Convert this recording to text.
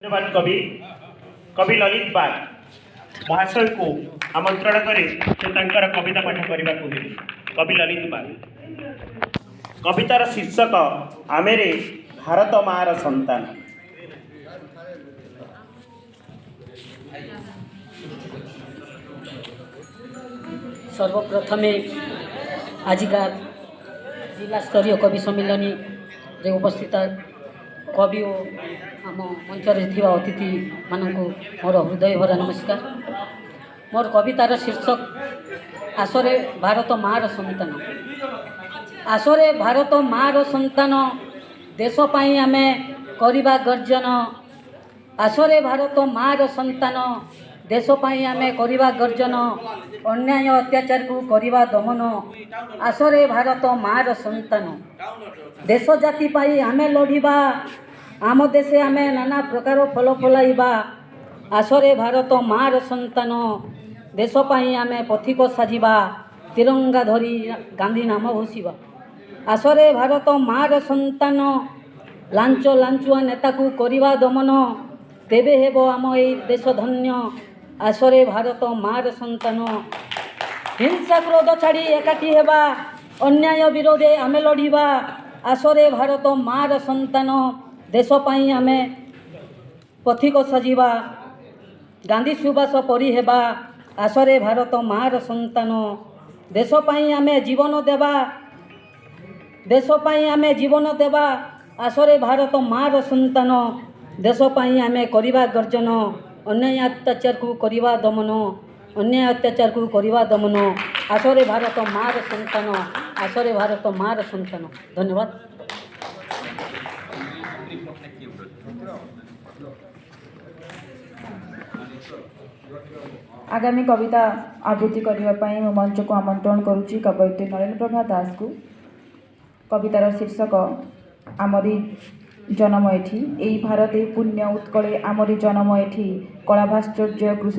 धन्यवाद कवि कवि ललित बाग महाशय को आमंत्रण करे से तांकर कविता पाठ करने को कवि ललित बाग कवितार शीर्षक आमेरे भारत मार संतान। सर्वप्रथमे आजिका जिला स्तरीय कवि सम्मेलन रे उपस्थित कवि और आम मंच अतिथि मानक मोर हृदय भरा नमस्कार। मोर कवितार शीर्षक आसरे भारत मार संतान। आसरे भारत मार संतान देश पाई आमे करिबा गर्जन। आसरे भारत मार संतान देश पाई आमे करिबा गर्जन। अन्याय अत्याचार को करिबा दमन। आसरे भारत मार संतान देश जाति पाई आमे लड़िबा। आम देशे आमे नाना प्रकार फल फलाइबा। आसरे भारत मार संतान देश पाई आमे पथिक साजिबा। तिरंगा धरी गांधी नाम घोषिबा। आसरे भारत मार संतान लांच लांचुआ नेता को करिबा दमन। तेबे हेबो आम ए देश धन्य। आसरे भारत मार संतान हिंसा क्रोध छाड़ी एकाठी हेबा। अन्याय विरोधे आमे लड़िबा। आसरे भारत मार संतान देश पाई आमे पथिक साजिबा। गांधी सुभाष परी हेबा। आसरे भारत मार संतान देश पाई आमे जीवन देबा। देश पाई आमे जीवन देबा। आसरे भारत मार संतान देश पाई आमे करिबा गर्जन। अन्याय अत्याचार को करिबा दमन। अन्याय अत्याचार को करिबा दमन। आसरे भारत मार संतान। आसरे भारत मार संतान। धन्यवाद। आगामी कविता आवृत्ति करने मो मंच को आमंत्रण करुच्ची कवयित्री नरेन्द्र प्रभा दास को। कवितार शीर्षक आमरी जन्म एठी। एई भारते पुण्य उत्कले आमरी जन्म एठी। कला भास्कर्य कृषि